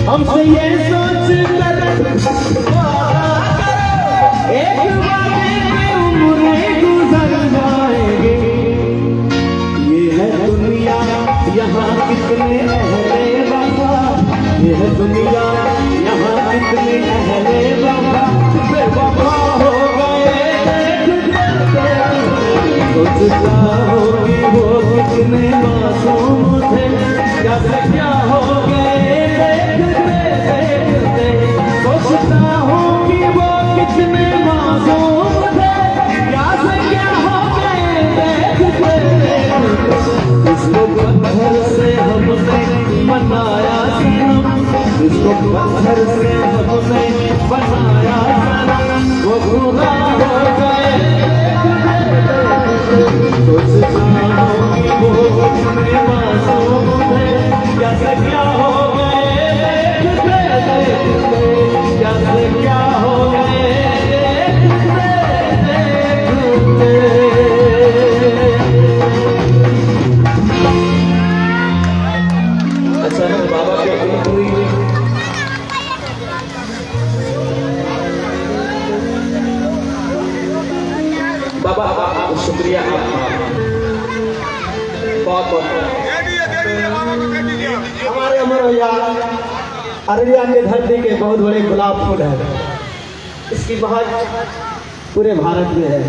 हमसे ये सोच कर एक वादे में उम्रें गुजर जाएंगे। ये है दुनिया यहाँ कितने अहले बाबा, ये है दुनिया यहाँ कितने अहले बाबा बेवफा हो गए। सोचता हो कि वो कितने मासूम थे, क्या से क्या हो गए देखते देखते। सोचता हूँ कि वो कितने मासूम थे, क्या से क्या हो गए देखते देखते। इसको पत्थर से हमने बनाया सनम, इसको पत्थर से हमने बनाया सनम, वो खुदा हो गए। सोचता हूँ कि वो कितने मासूम थे, क्या से क्या हो गए देखते देखते, क्या से क्या हो गए देखते देखते। अच्छा है बाबा के पूरी बाबा शुक्रिया आपका बहुत बहुत। हमारे अमर भैया अररिया के धरती के बहुत बड़े गुलाब फूल है, इसकी बहार पूरे भारत में है।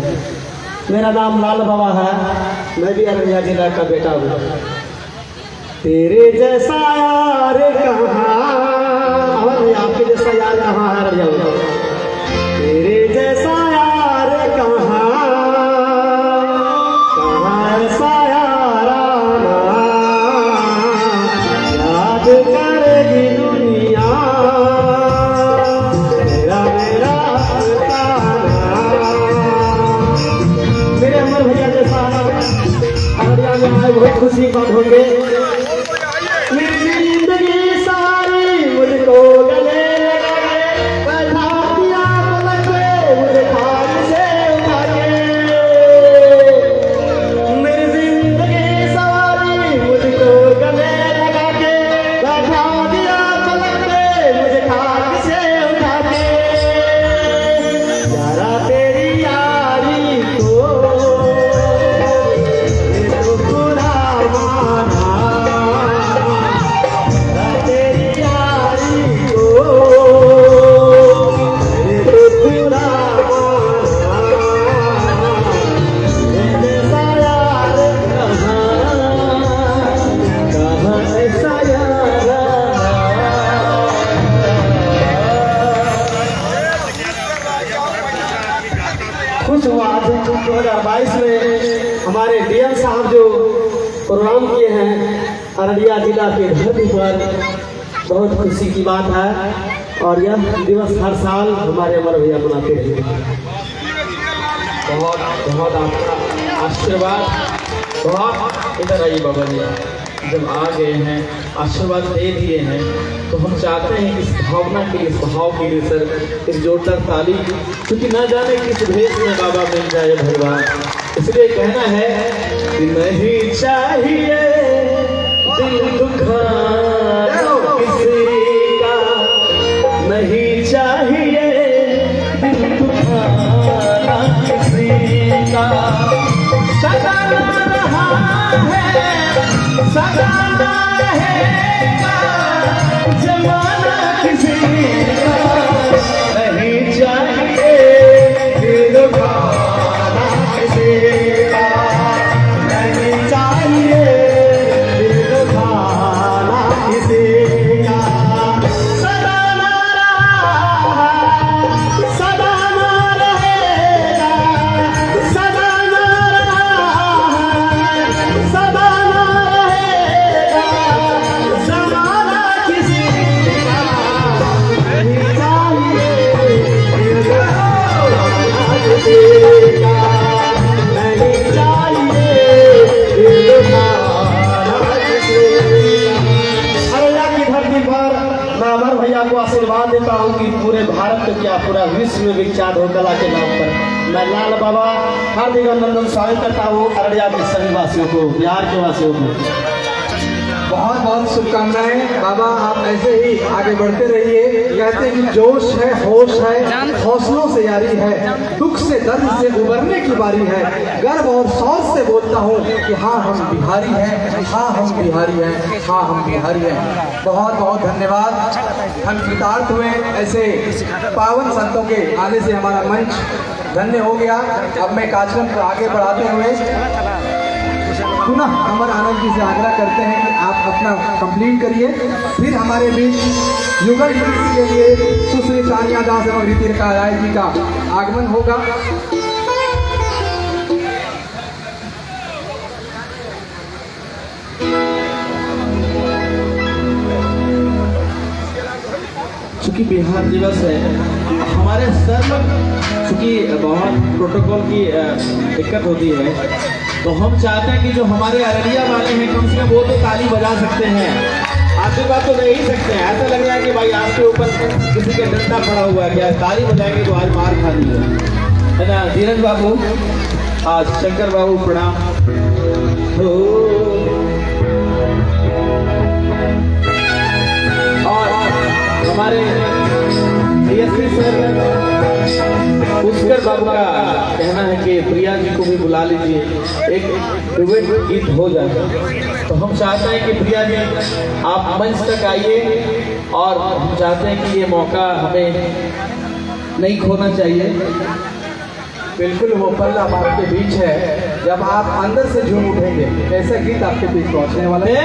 मेरा नाम लाल बाबा है, मैं भी अररिया जिला का बेटा हूँ। तेरे जैसा यार कहाँ, आपके जैसा यार कहाँ है अररिया में? तेरे जैसा यार कहाँ, कहाँ ऐसा यार आना, याद करेगी दुनिया तेरा मेरा ताना। मेरे अमर भैया जैसा अररिया में आए बहुत खुशी बात होंगे। मेरी जिंदगी सारी मुझको गले लगा के बैठा दिया पलक पे मुझे खाक से उठा के। मेरी जिंदगी सारी मुझको गले लगा के बैठा दिया पलक पे मुझे खाक से उठा के। यारा तेरी यारी को ये तो बुरा माना, तेरी यारी को ये तो बुरा माना। मेरे ऐसा यार कहाँ, कहाँ ऐसा यार आना। खुश हुआ आज 2022 में हमारे डीएम साहब जो प्रोग्राम किए हैं अररिया जिला के धरती पर, बहुत खुशी की बात है। और यह दिवस हर साल हमारे अमर भैया मनाते हैं। बहुत बहुत आपका आशीर्वाद, बहुत इधर आइए बाबा जी, जब आ गए हैं आशीर्वाद दे दिए हैं तो हम चाहते हैं इस भावना के इस भाव के लिए सर एक जोरदार ताली, क्योंकि ना जाने किस भेष में बाबा मिल जाए भगवान। इसलिए कहना है कि नहीं चाहिए दिल दुखाना किसी का, नहीं चाहिए दिल दुखाना किसी का। सगाना रहा है सगाना रहेगा जमाना किसी का, नहीं चाहिए दिल दुखाना किसी का, नहीं चाहिए दिल दुखाना किसी का। सगाना रहा सगाना रहेगा, सगाना रहा सगाना रहेगा जमाना किसी का, नहीं चाहिए दिल दुखाना किसी का, नहीं चाहिए दिल दुखाना किसी का। अररिया की धरती पर मैं अमर भैया को आशीर्वाद देता हूँ कि पूरे भारत में क्या पूरा विश्व में विख्यात हो कला के नाम पर। मैं लाल बाबा हार्दिक अभिनंदन स्वागत करता हूँ अररिया के सभी वासियों को, बिहार के वासियों को। बहुत बहुत शुभकामनाएं। बाबा आप ऐसे ही आगे बढ़ते रहिए। कहते हैं कि जोश है, होश है, हौसलों से यारी है, दुख से दर्द से उबरने की बारी है। गर्व और शौक से बोलता हूँ कि हाँ हम बिहारी हैं, हाँ हम बिहारी हैं, हाँ हम बिहारी हैं। बहुत बहुत धन्यवाद। हम कृतार्थ हुए ऐसे पावन संतों के आने से। हमारा मंच धन्य हो गया। अब मैं कार्यक्रम को आगे बढ़ाते हुए पुनः अमर आनंद जी से आग्रह करते हैं कि आप अपना कंप्लीट करिए। फिर हमारे बीच युगल गीत के लिए सुश्री तानिया दास एवं रीतिका राय जी का आगमन होगा। चूंकि बिहार दिवस है, हमारे सर चूंकि बहुत प्रोटोकॉल की दिक्कत होती है, तो हम चाहते हैं कि जो हमारे अररिया वाले हैं कम से कम वो तो ताली बजा सकते हैं, आशीर्वाद तो दे ही सकते हैं। ऐसा लग रहा है कि भाई आपके ऊपर किसी का डंडा पड़ा हुआ है, क्या ताली बजाएंगे तो आज मार खा ली है ना। धीरज बाबू, आज शंकर बाबू प्रणाम। और हमारे डीएसपी सर पुष्कर बाबू का कहना है कि प्रिया जी को भी बुला लीजिए, एक डुएट गीत हो जाए। तो हम चाहते हैं कि प्रिया जी आप मंच तक आइए, और हम चाहते हैं कि ये मौका हमें नहीं खोना चाहिए। बिल्कुल वो पल अब आपके बीच है जब आप अंदर से झूम उठेंगे। कैसा गीत आपके बीच पहुंचने वाला है।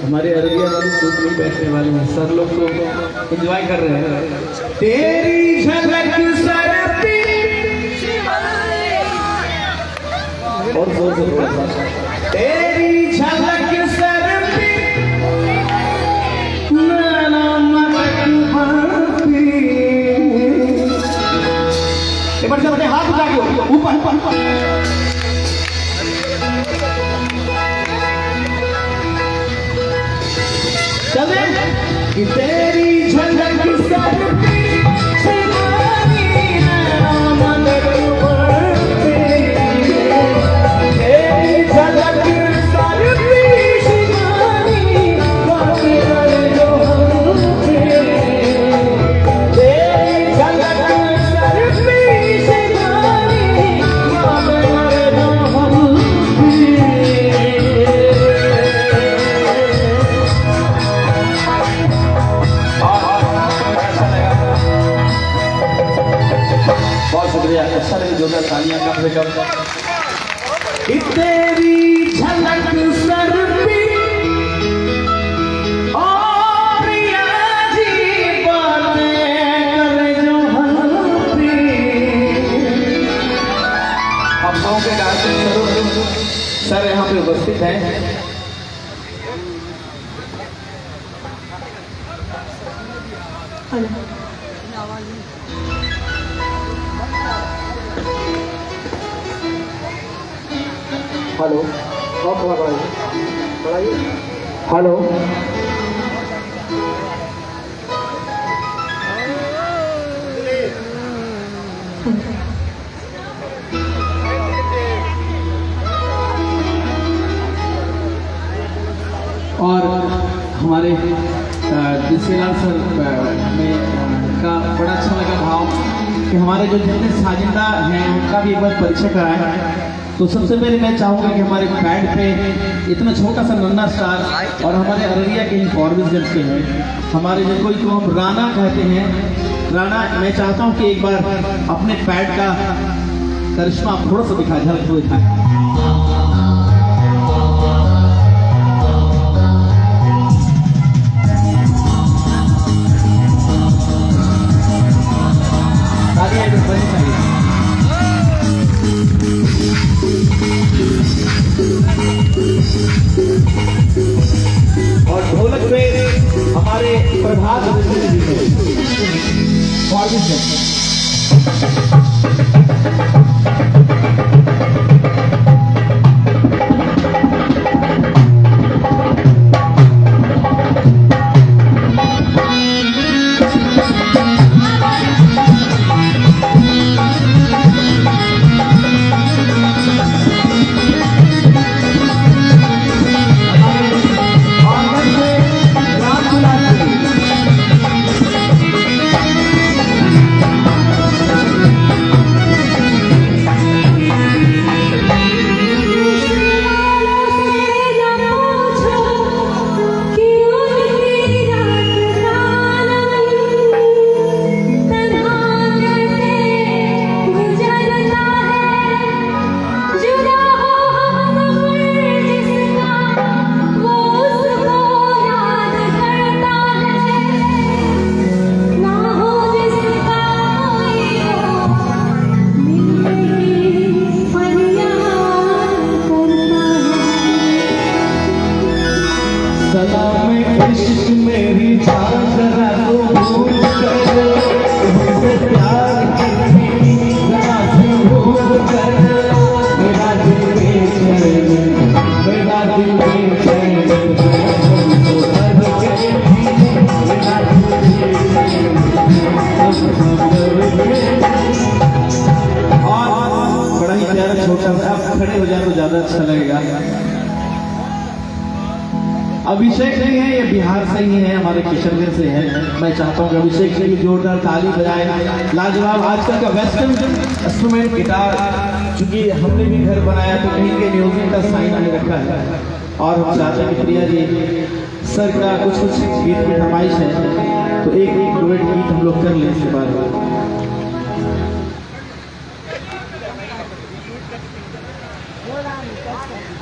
हमारे अररिया वाले सूट नहीं बैठने वाले हैं, सर लोग तो एंजॉय कर रहे हैं। तेरी झलक सर पे और जोर से थोड़ा सा। तेरी झलक सर पे चले कि तेरी झलक सरती शिवानी मन उमड़ते, तेरी झलक सरती शिवानी मन उमड़ते, तेरी झलक सरती शिवानी मन उमड़ते। बहुत शुक्रिया, अच्छा लगे जोरदार तालियां कम से कम। तेरी झलक सरती और याजी बातें करे जो हंसती। हम गाँव के गायक सर यहाँ पे उपस्थित हैं। हेलो, और थोड़ा बढ़ाइए। हेलो, और हमारे दिलसेलाल सर में का बड़ा अच्छा लगा भाव कि हमारे जो जितने साजिंदा हैं उनका भी एक बार परिचय कराएं। तो सबसे पहले मैं चाहूँगा कि हमारे बैंड पे इतना छोटा सा नन्ना स्टार और हमारे अररिया के ही फॉर्मिस्टर्स के हैं हमारे, जिनको तो हम राणा कहते हैं। राणा, मैं चाहता हूँ कि एक बार अपने पैड का करिश्मा थोड़ा सा दिखा, झलक तो दिखाए। और ढोलक पे हमारे प्रभात खड़े हो जाए तो ज्यादा अच्छा लगेगा। अभिषेक नहीं है, ये बिहार से ही है, हमारे किशनगढ़ से है। मैं चाहता हूँ कि अभिषेक के लिए जोरदार ताली बजाए। लाजवाब आजकल का वेस्टर्न इंस्ट्रूमेंट गिटार, चूंकि हमने भी घर बनाया तो कहीं के म्यूजिक का साइन हमें रखा है और हम चाहते हैं कि प्रिया जी सर का कुछ गीत की फरमाइश है तो एक डुएट गीत हम लोग कर लें इसके बाद।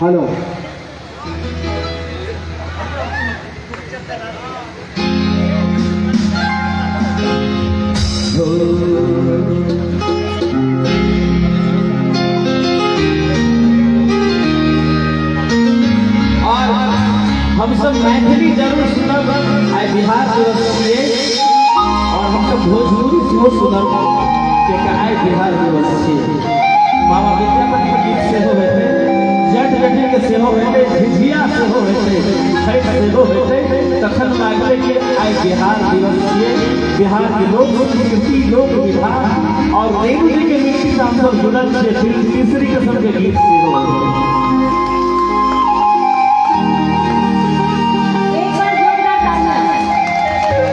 हेलो, और हम सब मैथिली जरूर सुनब, आइ बिहार दिवस छियै और हम सब भोजपुरी सेहो सुनब कि आइ बिहार दिवस छियै। बाबा विद्यापति के गीत से हो होते जट जटिन के सेहो होते झिझिया से हो होते छठ से हो होते तखन लागले के आइ बिहार दिवस छिए बिहार के लोक संस्कृति लोक विधान और रेणु जी के मिट्टी से हम सब जुड़ल छे तीसरी किस्म के गीत से हो एक बार जोरदार तालियां।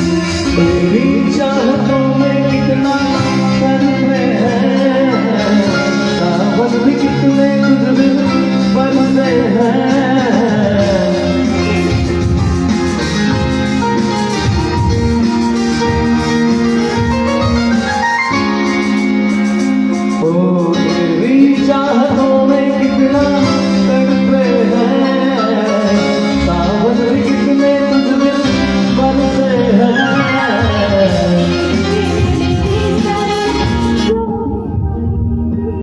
तेरी चाहतों में कितना कर्म है सावन भी कितने गुजरे बरसे हैं ओ